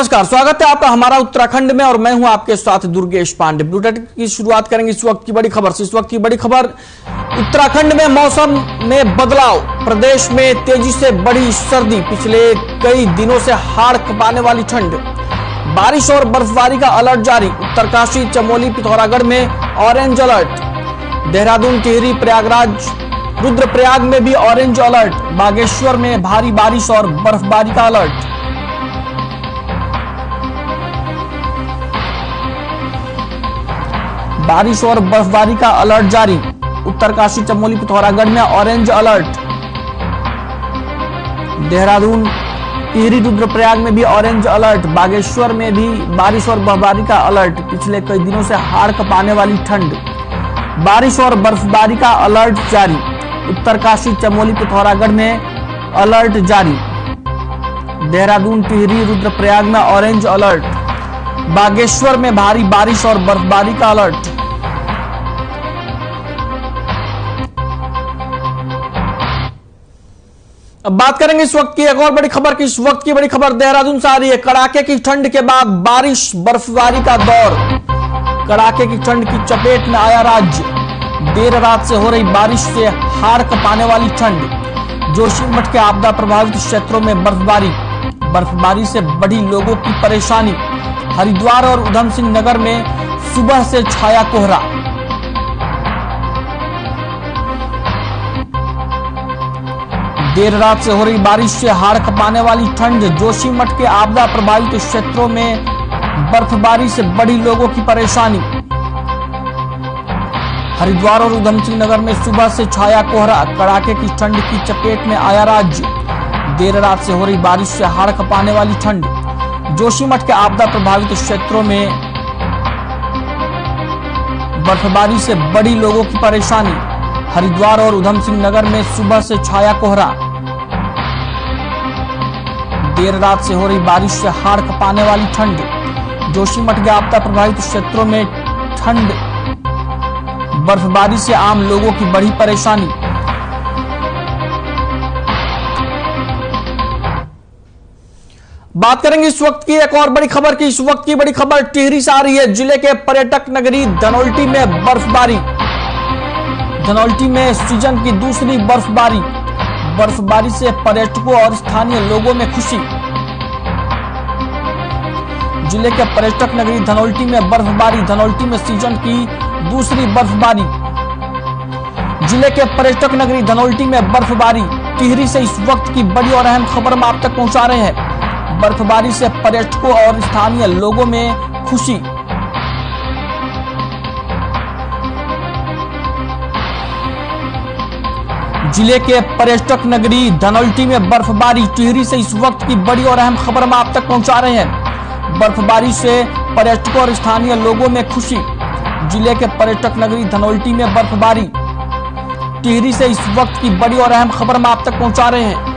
नमस्कार, स्वागत है आपका हमारा उत्तराखंड में और मैं हूं आपके साथ दुर्गेश पांडे। बुलेटिन की शुरुआत करेंगे इस वक्त की बड़ी खबर से। इस वक्त की बड़ी खबर, उत्तराखंड में मौसम में बदलाव, प्रदेश में तेजी से बढ़ी सर्दी, पिछले कई दिनों से हाड़ कंपाने वाली ठंड, बारिश और बर्फबारी का अलर्ट जारी। उत्तरकाशी, चमोली, पिथौरागढ़ में ऑरेंज अलर्ट, देहरादून, टिहरी, प्रयागराज, रुद्रप्रयाग में भी ऑरेंज अलर्ट, बागेश्वर में भारी बारिश और बर्फबारी का अलर्ट। बारिश और बर्फबारी का अलर्ट जारी। उत्तरकाशी, चमोली, पिथौरागढ़ में ऑरेंज अलर्ट, देहरादून, टिहरी, रुद्रप्रयाग में भी ऑरेंज अलर्ट, बागेश्वर में भी बारिश और बर्फबारी का अलर्ट, पिछले कई दिनों से हाड़ कंपाने वाली ठंड, बारिश और बर्फबारी का अलर्ट जारी। उत्तरकाशी, चमोली, पिथौरागढ़ में अलर्ट जारी, देहरादून, टिहरी, रुद्रप्रयाग में ऑरेंज अलर्ट, बागेश्वर में भारी बारिश और बर्फबारी का अलर्ट। अब बात करेंगे इस वक्त की एक और बड़ी खबर की। इस वक्त की बड़ी खबर देहरादून से आ रही है। कड़ाके की ठंड के बाद बारिश बर्फबारी का दौर, कड़ाके की ठंड की चपेट में आया राज्य। देर रात से हो रही बारिश से हाड़ कंपाने वाली ठंड, जोशीमठ के आपदा प्रभावित क्षेत्रों में बर्फबारी से बढ़ी लोगों की परेशानी। हरिद्वार और उधम सिंह नगर में सुबह से छाया कोहरा। देर रात से हो रही बारिश से हाड़ कंपाने वाली ठंड, जोशीमठ के आपदा प्रभावित क्षेत्रों में बर्फबारी से बढ़ी लोगों की परेशानी। हरिद्वार और उधम सिंह नगर में सुबह से छाया कोहरा, कड़ाके की ठंड की चपेट में आया राज्य। देर रात से हो रही बारिश से हाड़ कंपाने वाली ठंड, जोशीमठ के आपदा प्रभावित क्षेत्रों में बर्फबारी से बढ़ी लोगों की परेशानी। हरिद्वार और उधम सिंह नगर में सुबह से छाया कोहरा। देर रात से हो रही बारिश से हाड़ कंपाने वाली ठंड, जोशीमठ के आपदा प्रभावित क्षेत्रों में ठंड, बर्फबारी से आम लोगों की बढ़ी परेशानी। बात करेंगे इस वक्त की एक और बड़ी खबर की। इस वक्त की बड़ी खबर टिहरी से आ रही है। जिले के पर्यटक नगरी धनौल्टी में बर्फबारी, धनौल्टी में सीजन की दूसरी बर्फबारी से पर्यटकों और स्थानीय लोगों में खुशी। जिले के पर्यटक नगरी धनौल्टी में बर्फबारी, धनौल्टी में सीजन की दूसरी बर्फबारी। जिले के पर्यटक नगरी धनौल्टी में बर्फबारी। टिहरी से इस वक्त की बड़ी और अहम खबर हम आप तक पहुंचा रहे हैं। बर्फबारी से पर्यटकों और स्थानीय लोगों में खुशी। जिले के पर्यटक नगरी धनौल्टी में बर्फबारी। टिहरी से इस वक्त की बड़ी और अहम खबर हम आप तक पहुंचा रहे हैं। बर्फबारी से पर्यटकों और स्थानीय लोगों में खुशी। जिले के पर्यटक नगरी धनौल्टी में बर्फबारी। टिहरी से इस वक्त की बड़ी और अहम खबर हम आप तक पहुंचा रहे हैं।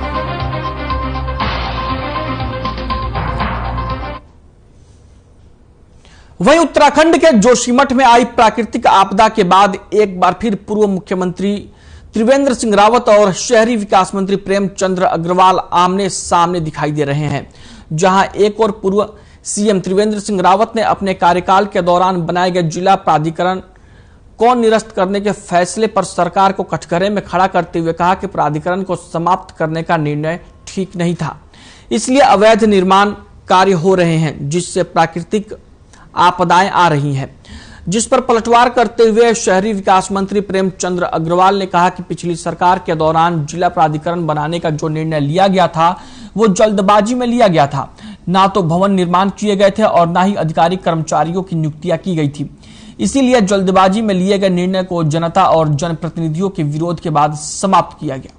वहीं उत्तराखंड के जोशीमठ में आई प्राकृतिक आपदा के बाद एक बार फिर पूर्व मुख्यमंत्री त्रिवेंद्र सिंह रावत और शहरी विकास मंत्री प्रेमचंद्र अग्रवाल आमने सामने दिखाई दे रहे हैं। जहां एक और पूर्व सीएम त्रिवेंद्र सिंह रावत ने अपने कार्यकाल के दौरान बनाए गए जिला प्राधिकरण को निरस्त करने के फैसले पर सरकार को कटघरे में खड़ा करते हुए कहा कि प्राधिकरण को समाप्त करने का निर्णय ठीक नहीं था, इसलिए अवैध निर्माण कार्य हो रहे हैं, जिससे प्राकृतिक आपदाएं आ रही हैं। जिस पर पलटवार करते हुए शहरी विकास मंत्री प्रेमचंद्र अग्रवाल ने कहा कि पिछली सरकार के दौरान जिला प्राधिकरण बनाने का जो निर्णय लिया गया था वो जल्दबाजी में लिया गया था। ना तो भवन निर्माण किए गए थे और ना ही अधिकारी कर्मचारियों की नियुक्तियां की गई थी। इसीलिए जल्दबाजी में लिए गए निर्णय को जनता और जनप्रतिनिधियों के विरोध के बाद समाप्त किया गया।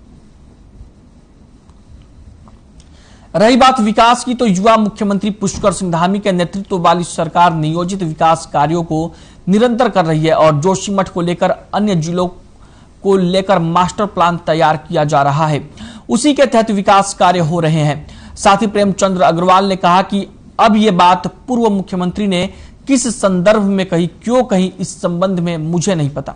रही बात विकास की, तो युवा मुख्यमंत्री पुष्कर सिंह धामी के नेतृत्व वाली सरकार नियोजित विकास कार्यों को निरंतर कर रही है और जोशीमठ को लेकर अन्य जिलों को लेकर मास्टर प्लान तैयार किया जा रहा है। उसी के तहत विकास कार्य हो रहे हैं। साथ ही प्रेमचंद्र अग्रवाल ने कहा कि अब ये बात पूर्व मुख्यमंत्री ने किस संदर्भ में कही, क्यों कही, इस संबंध में मुझे नहीं पता।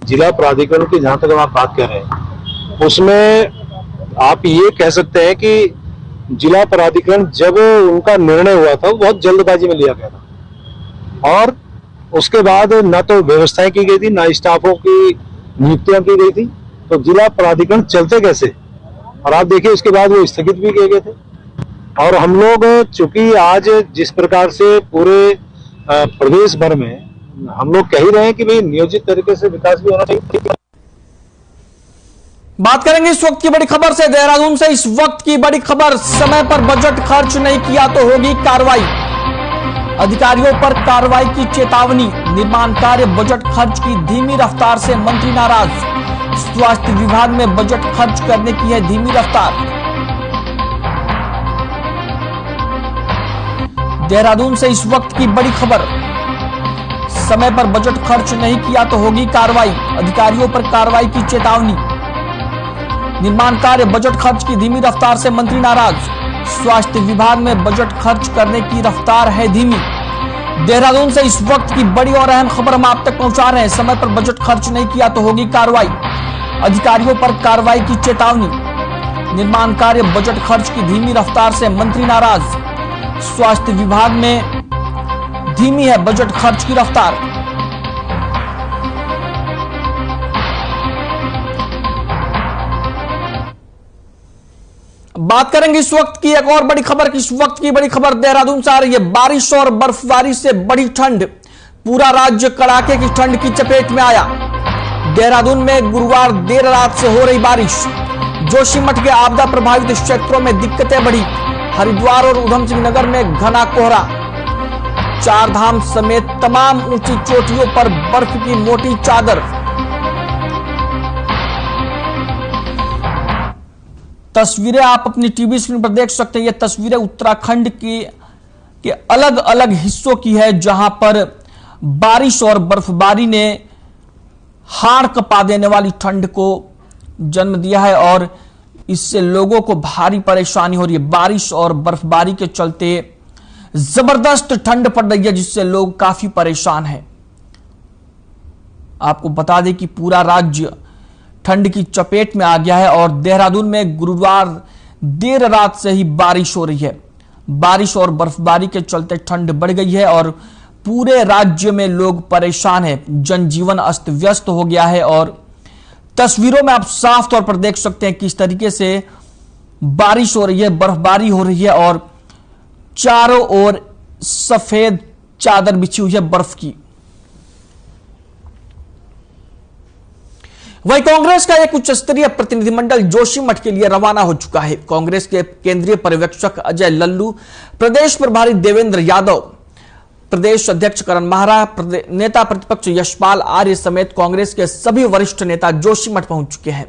जिला प्राधिकरण की जहां तक आप बात कर रहे हैं, उसमें आप ये कह सकते हैं कि जिला प्राधिकरण जब उनका निर्णय हुआ था वो बहुत जल्दबाजी में लिया गया था और उसके बाद न तो व्यवस्थाएं की गई थी, ना स्टाफों की नियुक्तियां की गई थी, तो जिला प्राधिकरण चलते कैसे। और आप देखिए उसके बाद वो स्थगित भी किए गए थे। और हम लोग चूंकि आज जिस प्रकार से पूरे प्रदेश भर में हम लोग कह ही रहे हैं कि भाई नियोजित तरीके से विकास भी होना चाहिए। बात करेंगे इस वक्त की बड़ी खबर से। देहरादून से इस वक्त की बड़ी खबर, समय पर बजट खर्च नहीं किया तो होगी कार्रवाई। अधिकारियों पर कार्रवाई की चेतावनी। निर्माण कार्य बजट खर्च की धीमी रफ्तार से मंत्री नाराज। स्वास्थ्य विभाग में बजट खर्च करने की है धीमी रफ्तार। देहरादून से इस वक्त की बड़ी खबर, समय पर बजट खर्च नहीं किया तो होगी कार्रवाई। अधिकारियों पर कार्रवाई की चेतावनी। निर्माण कार्य बजट खर्च की धीमी रफ्तार से मंत्री नाराज। स्वास्थ्य विभाग में बजट खर्च करने की रफ्तार है धीमी। देहरादून से इस वक्त की बड़ी और अहम खबर हम आप तक पहुंचा रहे हैं। समय पर बजट खर्च नहीं किया तो होगी कार्रवाई। अधिकारियों पर कार्रवाई की चेतावनी। निर्माण कार्य बजट खर्च की धीमी रफ्तार से मंत्री नाराज। स्वास्थ्य विभाग में धीमी है बजट खर्च की रफ्तार। बात करेंगे इस वक्त की एक और बड़ी खबर की। इस वक्त की बड़ी खबर देहरादून से आ रही है। बारिश और बर्फबारी से बढ़ी ठंड, पूरा राज्य कड़ाके की ठंड की चपेट में आया। देहरादून में गुरुवार देर रात से हो रही बारिश, जोशीमठ के आपदा प्रभावित क्षेत्रों में दिक्कतें बढ़ी। हरिद्वार और उधम सिंह नगर में घना कोहरा। चार धाम समेत तमाम ऊंची चोटियों पर बर्फ की मोटी चादर। तस्वीरें आप अपनी टीवी स्क्रीन पर देख सकते हैं। ये तस्वीरें उत्तराखंड के अलग अलग हिस्सों की है, जहां पर बारिश और बर्फबारी ने हाड़ कपा देने वाली ठंड को जन्म दिया है और इससे लोगों को भारी परेशानी हो रही है। बारिश और बर्फबारी के चलते जबरदस्त ठंड पड़ रही है, जिससे लोग काफी परेशान हैं। आपको बता दें कि पूरा राज्य ठंड की चपेट में आ गया है और देहरादून में गुरुवार देर रात से ही बारिश हो रही है। बारिश और बर्फबारी के चलते ठंड बढ़ गई है और पूरे राज्य में लोग परेशान हैं। जनजीवन अस्त व्यस्त हो गया है और तस्वीरों में आप साफ तौर पर देख सकते हैं किस तरीके से बारिश हो रही है, बर्फबारी हो रही है और चारों ओर सफेद चादर बिछी हुई है बर्फ की। वहीं कांग्रेस का एक उच्च स्तरीय प्रतिनिधिमंडल जोशीमठ के लिए रवाना हो चुका है। कांग्रेस के केंद्रीय पर्यवेक्षक अजय लल्लू, प्रदेश प्रभारी देवेंद्र यादव, प्रदेश अध्यक्ष करण माहरा, नेता प्रतिपक्ष यशपाल आर्य समेत कांग्रेस के सभी वरिष्ठ नेता जोशीमठ पहुंच चुके हैं।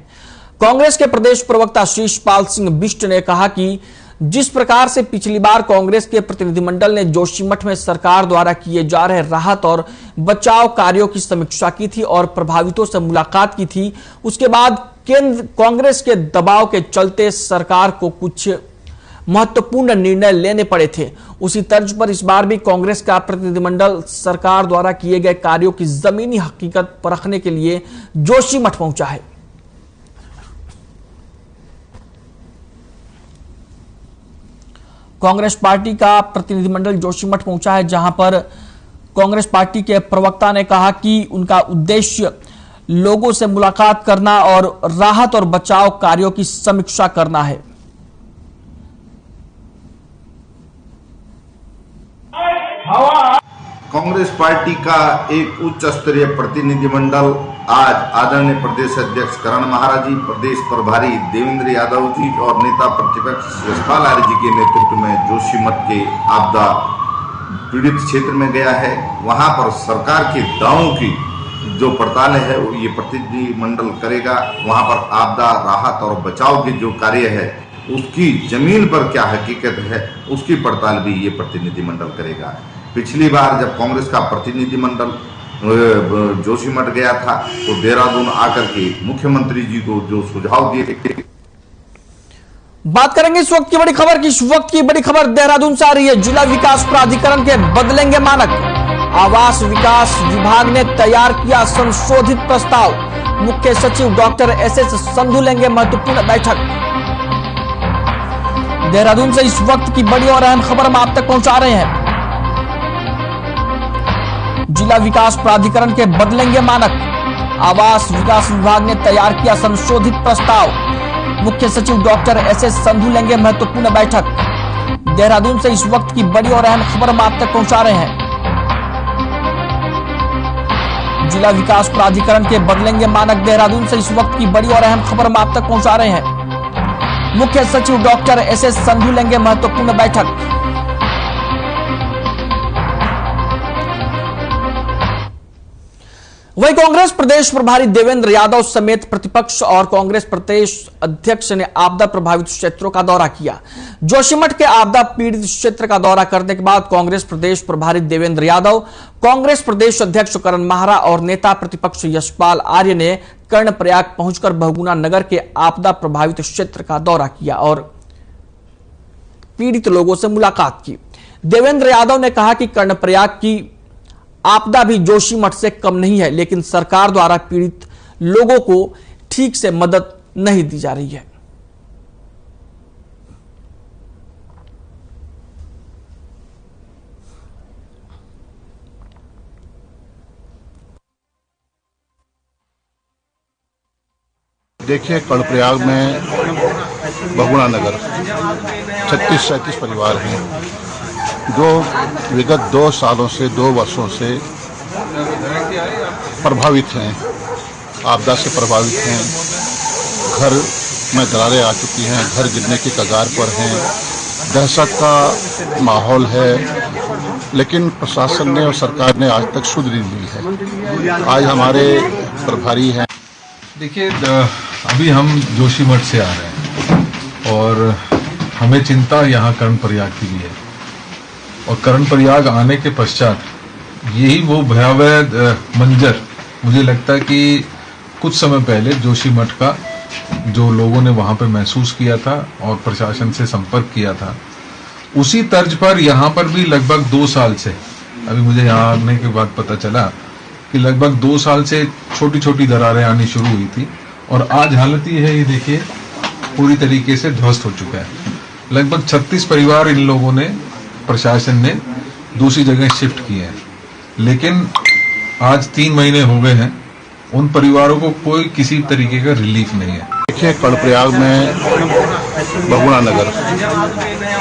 कांग्रेस के प्रदेश प्रवक्ता शीशपाल सिंह बिष्ट ने कहा कि जिस प्रकार से पिछली बार कांग्रेस के प्रतिनिधिमंडल ने जोशीमठ में सरकार द्वारा किए जा रहे राहत और बचाव कार्यों की समीक्षा की थी और प्रभावितों से मुलाकात की थी, उसके बाद केंद्र कांग्रेस के दबाव के चलते सरकार को कुछ महत्वपूर्ण निर्णय लेने पड़े थे। उसी तर्ज पर इस बार भी कांग्रेस का प्रतिनिधिमंडल सरकार द्वारा किए गए कार्यों की जमीनी हकीकत परखने के लिए जोशीमठ पहुंचा है। कांग्रेस पार्टी का प्रतिनिधिमंडल जोशीमठ पहुंचा है, जहां पर कांग्रेस पार्टी के प्रवक्ता ने कहा कि उनका उद्देश्य लोगों से मुलाकात करना और राहत और बचाव कार्यों की समीक्षा करना है। कांग्रेस पार्टी का एक उच्च स्तरीय प्रतिनिधिमंडल आज आदरणीय प्रदेश अध्यक्ष करण महाराज जी, प्रदेश प्रभारी देवेंद्र यादव जी और नेता प्रतिपक्ष यशपाल आर्य जी के नेतृत्व में जोशीमठ के आपदा पीड़ित क्षेत्र में गया है। वहां पर सरकार के दावों की जो पड़ताल है वो ये प्रतिनिधिमंडल करेगा। वहां पर आपदा राहत और बचाव के जो कार्य है उसकी जमीन पर क्या हकीकत है उसकी पड़ताल भी ये प्रतिनिधिमंडल करेगा। पिछली बार जब कांग्रेस का प्रतिनिधिमंडल जोशीमठ गया था तो देहरादून आकर के मुख्यमंत्री जी को जो सुझाव दिए। बात करेंगे इस वक्त की बड़ी खबर की। इस वक्त की बड़ी खबर देहरादून से आ रही है। जिला विकास प्राधिकरण के बदलेंगे मानक। आवास विकास विभाग ने तैयार किया संशोधित प्रस्ताव। मुख्य सचिव डॉक्टर एसएस संधू लेंगे महत्वपूर्ण बैठक। देहरादून से इस वक्त की बड़ी और अहम खबर हम आप तक पहुंचा रहे हैं। जिला विकास प्राधिकरण के बदलेंगे मानक। आवास विकास विभाग ने तैयार किया संशोधित प्रस्ताव। मुख्य सचिव डॉक्टर एसएस संधू लेंगे महत्वपूर्ण बैठक। देहरादून से इस वक्त की बड़ी और अहम खबर हम आप तक पहुंचा रहे हैं। जिला विकास प्राधिकरण के बदलेंगे मानक। देहरादून से इस वक्त की बड़ी और अहम खबर हम आप तक पहुंचा रहे हैं। मुख्य सचिव डॉक्टर एसएस संधू लेंगे महत्वपूर्ण बैठक। वहीं कांग्रेस प्रदेश प्रभारी देवेंद्र यादव समेत प्रतिपक्ष और कांग्रेस प्रदेश अध्यक्ष ने आपदा प्रभावित क्षेत्रों का दौरा किया। जोशीमठ के आपदा पीड़ित क्षेत्र का दौरा करने के बाद कांग्रेस प्रदेश प्रभारी देवेंद्र यादव, कांग्रेस प्रदेश अध्यक्ष करण माहरा और नेता प्रतिपक्ष यशपाल आर्य ने कर्णप्रयाग पहुंचकर बहुगुणा नगर के आपदा प्रभावित क्षेत्र का दौरा किया और पीड़ित लोगों से मुलाकात की। देवेंद्र यादव ने कहा कि कर्णप्रयाग की आपदा भी जोशीमठ से कम नहीं है, लेकिन सरकार द्वारा पीड़ित लोगों को ठीक से मदद नहीं दी जा रही है। देखिए, कर्णप्रयाग में बहुगुणा नगर 36-37 परिवार हैं जो विगत 2 सालों से 2 वर्षों से प्रभावित हैं, आपदा से प्रभावित हैं। घर में दरारें आ चुकी हैं, घर गिरने की कगार पर हैं, दहशत का माहौल है, लेकिन प्रशासन ने और सरकार ने आज तक सुध नहीं ली है। आज हमारे प्रभारी हैं। देखिए, अभी हम जोशीमठ से आ रहे हैं और हमें चिंता यहाँ कर्णप्रयाग की भी है। और कर्णप्रयाग आने के पश्चात यही वो भयावह मंजर मुझे लगता है कि कुछ समय पहले जोशीमठ का जो लोगों ने वहाँ पे महसूस किया था और प्रशासन से संपर्क किया था, उसी तर्ज पर यहाँ पर भी लगभग 2 साल से, अभी मुझे यहाँ आने के बाद पता चला कि लगभग 2 साल से छोटी छोटी दरारें आनी शुरू हुई थी और आज हालत ये है, ये देखिए पूरी तरीके से ध्वस्त हो चुका है। लगभग 36 परिवार इन लोगों ने, प्रशासन ने दूसरी जगह शिफ्ट किए हैं, लेकिन आज 3 महीने हो गए हैं, उन परिवारों को कोई किसी तरीके का रिलीफ नहीं है। देखिए, कर्णप्रयाग में बहुगुणा नगर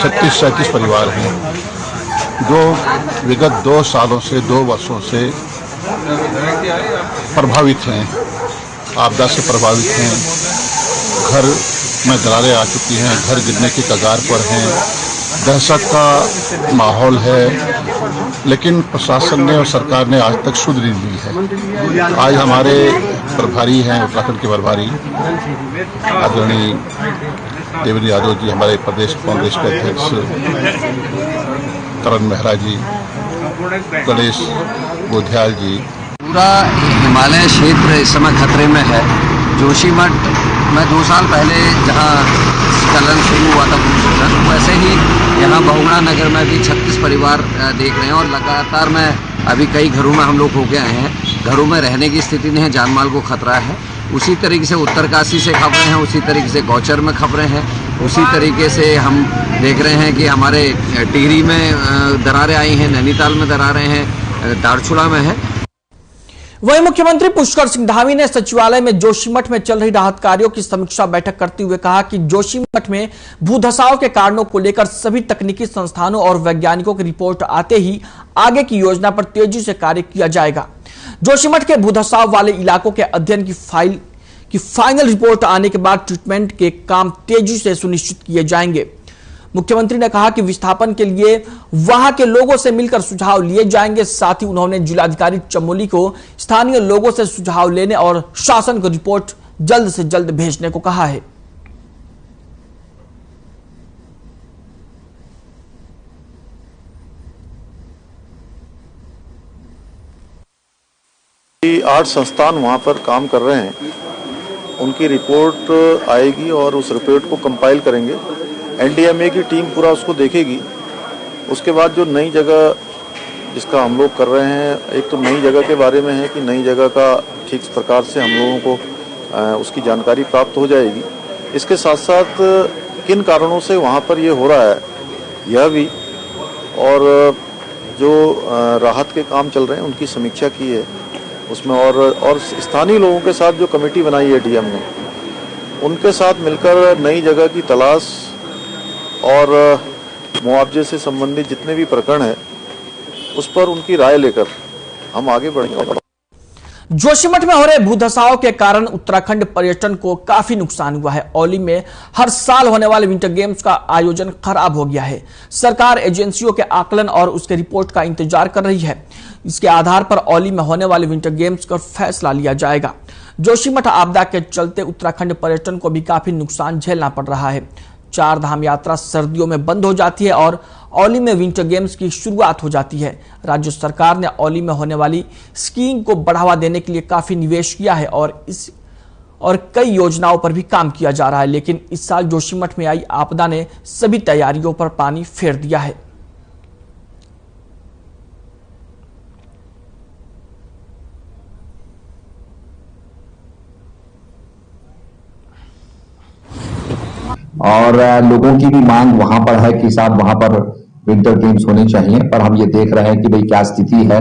36-37 परिवार हैं जो विगत 2 सालों से 2 वर्षों से प्रभावित हैं, आपदा से प्रभावित हैं। घर में दरारें आ चुकी हैं, घर गिरने की कगार पर हैं, दहशत का माहौल है, लेकिन प्रशासन ने और सरकार ने आज तक सुध नहीं ली है। आज हमारे प्रभारी हैं, उत्तराखंड के प्रभारी आदरणीय देवेंद्र यादव जी, हमारे प्रदेश कांग्रेस के अध्यक्ष करण माहरा जी, गणेश गोध्याल जी। पूरा हिमालय क्षेत्र इस समय खतरे में है। जोशीमठ में 2 साल पहले जहां स्खलन शुरू हुआ था भूस्खलन, वैसे ही यहाँ बहुगुणा नगर में भी 36 परिवार देख रहे हैं और लगातार में अभी कई घरों में हम लोग होके आए हैं। घरों में रहने की स्थिति नहीं है, जानमाल को खतरा है। उसी तरीके से उत्तरकाशी से खबरें हैं, उसी तरीके से गौचर में खबरें हैं, उसी तरीके से हम देख रहे हैं कि हमारे टिहरी में दरारें आई हैं, नैनीताल में दरारें हैं, दारचूला में है। वहीं मुख्यमंत्री पुष्कर सिंह धामी ने सचिवालय में जोशीमठ में चल रही राहत कार्यों की समीक्षा बैठक करते हुए कहा कि जोशीमठ में भूधसाव के कारणों को लेकर सभी तकनीकी संस्थानों और वैज्ञानिकों की रिपोर्ट आते ही आगे की योजना पर तेजी से कार्य किया जाएगा। जोशीमठ के भूधसाव वाले इलाकों के अध्ययन की फाइनल रिपोर्ट आने के बाद ट्रीटमेंट के काम तेजी से सुनिश्चित किए जाएंगे। मुख्यमंत्री ने कहा कि विस्थापन के लिए वहां के लोगों से मिलकर सुझाव लिए जाएंगे। साथ ही उन्होंने जिलाधिकारी चमोली को स्थानीय लोगों से सुझाव लेने और शासन को रिपोर्ट जल्द से जल्द भेजने को कहा है। 8 संस्थान वहाँ पर काम कर रहे हैं, उनकी रिपोर्ट आएगी और उस रिपोर्ट को कंपाइल करेंगे। एनडीएमए की टीम पूरा उसको देखेगी। उसके बाद जो नई जगह जिसका हम लोग कर रहे हैं। एक तो नई जगह के बारे में है कि नई जगह का ठीक प्रकार से हम लोगों को उसकी जानकारी प्राप्त हो जाएगी। इसके साथ साथ किन कारणों से वहाँ पर ये हो रहा है यह भी, और जो राहत के काम चल रहे हैं उनकी समीक्षा की है उसमें, और स्थानीय लोगों के साथ जो कमेटी बनाई है डीएम ने, उनके साथ मिलकर नई जगह की तलाश और मुआवजे से संबंधित जितने भी प्रकरण है उस पर उनकी राय लेकर हम आगे बढ़ेंगे। जोशीमठ में हो रहे भूधसाव के कारण उत्तराखंड पर्यटन को काफी नुकसान हुआ है। औली में हर साल होने वाले विंटर गेम्स का आयोजन खराब हो गया है। सरकार एजेंसियों के आकलन और उसके रिपोर्ट का इंतजार कर रही है। इसके आधार पर औली में होने वाले विंटर गेम्स का फैसला लिया जाएगा। जोशीमठ आपदा के चलते उत्तराखंड पर्यटन को भी काफी नुकसान झेलना पड़ रहा है। 4 धाम यात्रा सर्दियों में बंद हो जाती है और औली में विंटर गेम्स की शुरुआत हो जाती है। राज्य सरकार ने औली में होने वाली स्कीइंग को बढ़ावा देने के लिए काफी निवेश किया है और कई योजनाओं पर भी काम किया जा रहा है, लेकिन इस साल जोशीमठ में आई आपदा ने सभी तैयारियों पर पानी फेर दिया है। और लोगों की भी मांग वहां पर है कि साहब वहां पर विंटर गेम्स होने चाहिए, पर हम ये देख रहे हैं कि भाई क्या स्थिति है,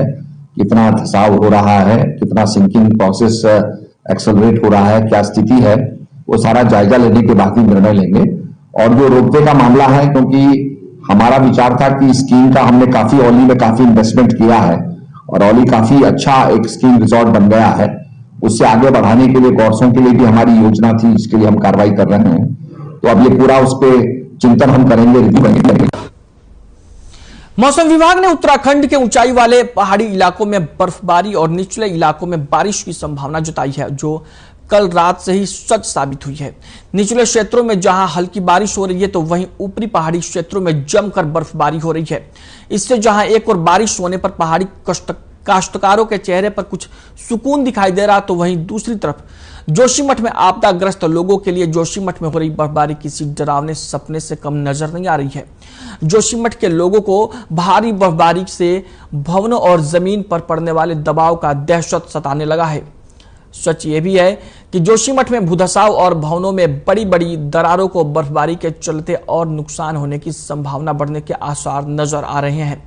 कितना धसाव हो रहा है, कितना सिंकिंग प्रोसेस एक्सेलरेट हो रहा है, क्या स्थिति है, वो सारा जायजा लेने के बाद ही निर्णय लेंगे। और जो रोपवे का मामला है, क्योंकि हमारा विचार था कि स्कीइंग का हमने काफी औली में काफी इन्वेस्टमेंट किया है और औली काफी अच्छा एक स्कीइंग रिजॉर्ट बन गया है, उससे आगे बढ़ाने के लिए गौरसों के लिए भी हमारी योजना थी, इसके लिए हम कार्रवाई कर रहे हैं। तो अब ये पूरा उस पर चिंतन हम करेंगे, रिव्यू करेंगे। मौसम विभाग ने उत्तराखंड के ऊंचाई वाले पहाड़ी इलाकों में बर्फबारी और निचले इलाकों में बारिश की संभावना जताई है, जो कल रात से ही सच साबित हुई है। निचले क्षेत्रों में जहां हल्की बारिश हो रही है तो वहीं ऊपरी पहाड़ी क्षेत्रों में जमकर बर्फबारी हो रही है। इससे जहां एक और बारिश होने पर पहाड़ी काश्तकारों के चेहरे पर कुछ सुकून दिखाई दे रहा, तो वहीं दूसरी तरफ जोशीमठ में आपदाग्रस्त लोगों के लिए जोशीमठ में हो रही बर्फबारी किसी डरावने सपने से कम नजर नहीं आ रही है। जोशीमठ के लोगों को भारी बर्फबारी से भवनों और जमीन पर पड़ने वाले दबाव का दहशत सताने लगा है। सच ये भी है कि जोशीमठ में भूधसाव और भवनों में बड़ी बड़ी दरारों को बर्फबारी के चलते और नुकसान होने की संभावना बढ़ने के आसार नजर आ रहे हैं।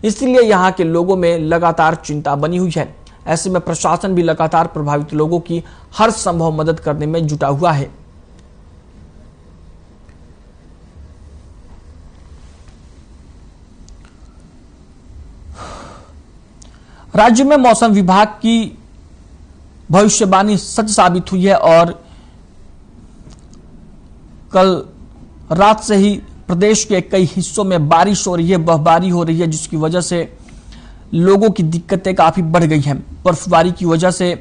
इसलिए यहाँ के लोगों में लगातार चिंता बनी हुई है। ऐसे में प्रशासन भी लगातार प्रभावित लोगों की हर संभव मदद करने में जुटा हुआ है। राज्य में मौसम विभाग की भविष्यवाणी सच साबित हुई है और कल रात से ही प्रदेश के कई हिस्सों में बारिश हो रही है, बर्फबारी हो रही है, जिसकी वजह से लोगों की दिक्कतें काफी बढ़ गई हैं। बर्फबारी की वजह से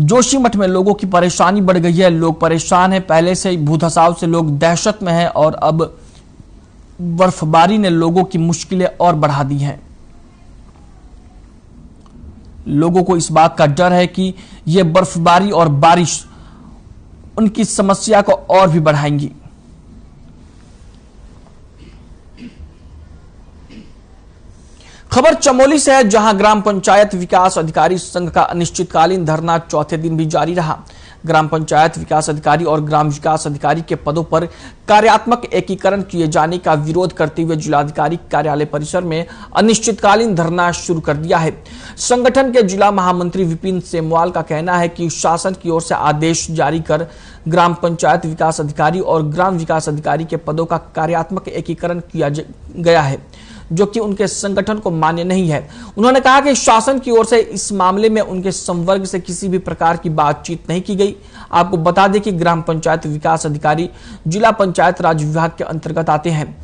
जोशीमठ में लोगों की परेशानी बढ़ गई है। लोग परेशान हैं, पहले से ही भूधसाव से लोग दहशत में हैं और अब बर्फबारी ने लोगों की मुश्किलें और बढ़ा दी हैं। लोगों को इस बात का डर है कि यह बर्फबारी और बारिश उनकी समस्या को और भी बढ़ाएंगी। खबर चमोली से है, जहां ग्राम पंचायत विकास अधिकारी संघ का अनिश्चितकालीन धरना चौथे दिन भी जारी रहा। ग्राम पंचायत विकास अधिकारी और ग्राम विकास अधिकारी के पदों पर कार्यात्मक एकीकरण किए जाने का विरोध करते हुए जिलाधिकारी कार्यालय परिसर में अनिश्चितकालीन धरना शुरू कर दिया है। संगठन के जिला महामंत्री विपिन सेमवाल का कहना है कि शासन की ओर से आदेश जारी कर ग्राम पंचायत विकास अधिकारी और ग्राम विकास अधिकारी के पदों का कार्यात्मक एकीकरण किया गया है, जो कि उनके संगठन को मान्य नहीं है। उन्होंने कहा कि शासन की ओर से इस मामले में उनके संवर्ग से किसी भी प्रकार की बातचीत नहीं की गई। आपको बता दें कि ग्राम पंचायत विकास अधिकारी जिला पंचायत राज विभाग के अंतर्गत आते हैं।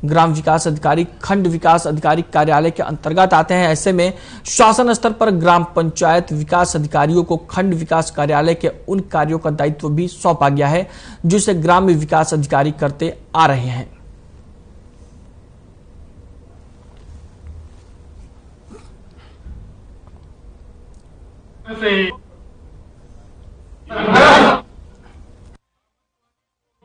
ग्राम विकास अधिकारी खंड विकास अधिकारी कार्यालय के अंतर्गत आते हैं। ऐसे में शासन स्तर पर ग्राम पंचायत विकास अधिकारियों को खंड विकास कार्यालय के उन कार्यों का दायित्व भी सौंपा गया है जिसे ग्राम विकास अधिकारी करते आ रहे हैं।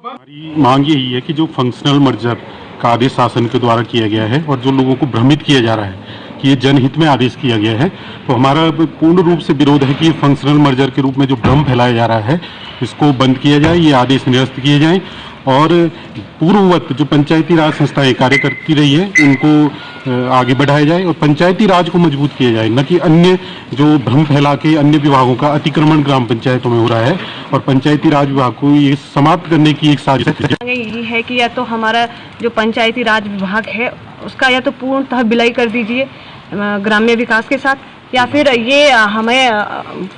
हमारी मांग यही है कि जो फंक्शनल मर्जर का आदेश शासन के द्वारा किया गया है और जो लोगों को भ्रमित किया जा रहा है कि ये जनहित में आदेश किया गया है। तो हमारा पूर्ण रूप से विरोध है कि ये फंक्शनल मर्जर के रूप में जो भ्रम फैलाया जा रहा है इसको बंद किया जाए, ये आदेश निरस्त किए जाएं और पूर्ववत जो पंचायती राज संस्थाएं कार्य करती रही है उनको आगे बढ़ाया जाए और पंचायती राज को मजबूत किया जाए, न कि अन्य जो भ्रम फैला के अन्य विभागों का अतिक्रमण ग्राम पंचायतों में हो रहा है। और पंचायती राज विभाग को ये समाप्त करने की एक साजिश यही है कि या तो हमारा जो पंचायती राज विभाग है उसका या तो पूर्णतः विलय कर दीजिए ग्राम्य विकास के साथ, या फिर ये हमें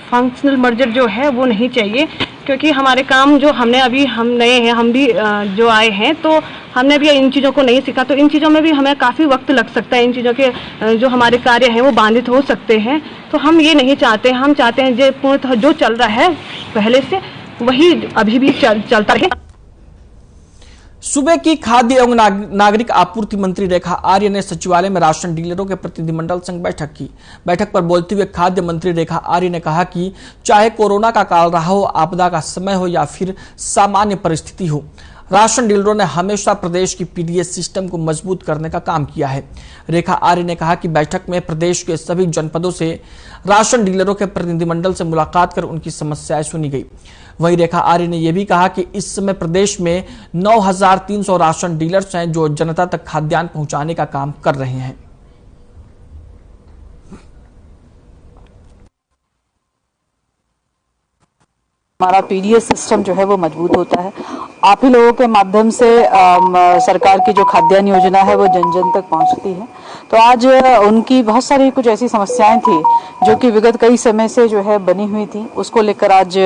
फंक्शनल मर्जर जो है वो नहीं चाहिए, क्योंकि हमारे काम जो हम नए हैं, हम भी जो आए हैं तो हमने भी इन चीज़ों को नहीं सीखा, तो इन चीज़ों में भी हमें काफ़ी वक्त लग सकता है। इन चीज़ों के जो हमारे कार्य हैं वो बाधित हो सकते हैं, तो हम ये नहीं चाहते। हम चाहते हैं जो पूर्णतः जो चल रहा है पहले से वही अभी भी चलता रहे। सूबे की खाद्य एवं नागरिक आपूर्ति मंत्री रेखा आर्य ने सचिवालय में राशन डीलरों के प्रतिनिधिमंडल संग बैठक की। बैठक पर बोलते हुए खाद्य मंत्री रेखा आर्य ने कहा कि चाहे कोरोना का काल रहा हो, आपदा का समय हो या फिर सामान्य परिस्थिति हो, राशन डीलरों ने हमेशा प्रदेश की पीडीएस सिस्टम को मजबूत करने का काम किया है। रेखा आर्य ने कहा कि बैठक में प्रदेश के सभी जनपदों से राशन डीलरों के प्रतिनिधिमंडल से मुलाकात कर उनकी समस्याएं सुनी गई। वहीं रेखा आर्य ने यह भी कहा कि इस समय प्रदेश में 9,300 राशन डीलर्स हैं जो जनता तक खाद्यान्न पहुंचाने का काम कर रहे हैं। हमारा पीडीएस सिस्टम जो है वो मजबूत होता है। आप ही लोगों के माध्यम से सरकार की जो खाद्यान्न योजना है वो जन जन तक पहुंचती है। तो आज उनकी बहुत सारी कुछ ऐसी समस्याएं थी जो कि विगत कई समय से जो है बनी हुई थी, उसको लेकर आज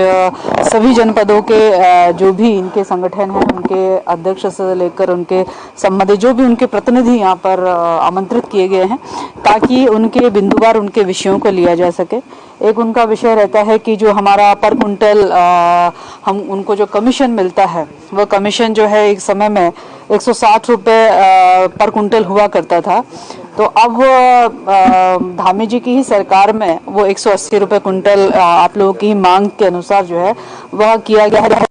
सभी जनपदों के जो भी इनके संगठन हैं उनके अध्यक्ष से लेकर उनके संबंधित जो भी उनके प्रतिनिधि यहाँ पर आमंत्रित किए गए हैं ताकि उनके बिंदुवार उनके विषयों को लिया जा सके। एक उनका विषय रहता है कि जो हमारा पर कुंटल हम उनको जो कमीशन मिलता है वो कमीशन जो है एक समय में 160 रुपये पर कुंटल हुआ करता था, तो अब धामी जी की ही सरकार में वो 180 रुपये कुंटल आप लोगों की मांग के अनुसार जो है वह किया गया है।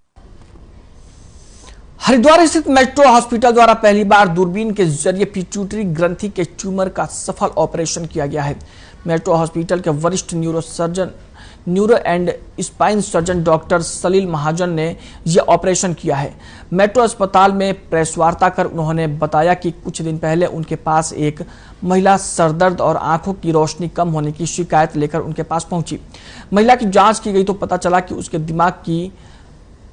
हरिद्वार स्थित मेट्रो हॉस्पिटल द्वारा पहली बार दूरबीन के जरिए पिट्यूटरी ग्रंथि के ट्यूमर का सफल ऑपरेशन किया गया है। मेट्रो हॉस्पिटल के वरिष्ठ neuro and spine surgeon doctor Salil Mahajan ने यह ऑपरेशन किया है। मेट्रो अस्पताल में प्रेस वार्ता कर उन्होंने बताया कि कुछ दिन पहले उनके पास एक महिला सरदर्द और आंखों की रोशनी कम होने की शिकायत लेकर उनके पास पहुंची। महिला की जांच की गई तो पता चला कि उसके दिमाग की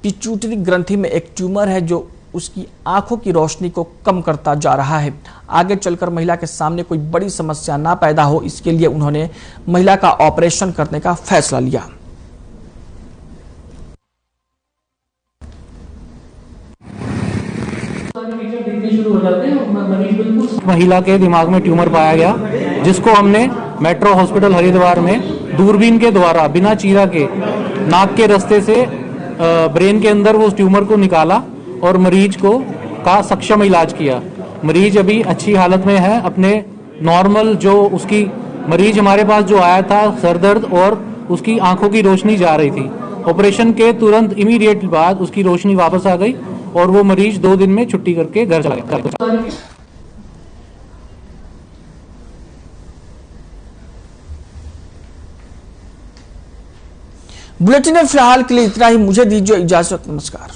पिट्यूटरी ग्रंथि में एक ट्यूमर है जो उसकी आंखों की रोशनी को कम करता जा रहा है। आगे चलकर महिला के सामने कोई बड़ी समस्या ना पैदा हो, इसके लिए उन्होंने महिला का ऑपरेशन करने का फैसला लिया। महिला के दिमाग में ट्यूमर पाया गया जिसको हमने मेट्रो हॉस्पिटल हरिद्वार में दूरबीन के द्वारा बिना चीरा के नाक के रास्ते से ब्रेन के अंदर वो ट्यूमर को निकाला और मरीज को का सक्षम इलाज किया। मरीज अभी अच्छी हालत में है। अपने नॉर्मल जो उसकी मरीज हमारे पास जो आया था सरदर्द और उसकी आंखों की रोशनी जा रही थी, ऑपरेशन के तुरंत इमीडिएट बाद उसकी रोशनी वापस आ गई और वो मरीज 2 दिन में छुट्टी करके घर चला गया। बुलेटिन में फिलहाल के लिए इतना ही। मुझे दीजिए इजाजत। नमस्कार।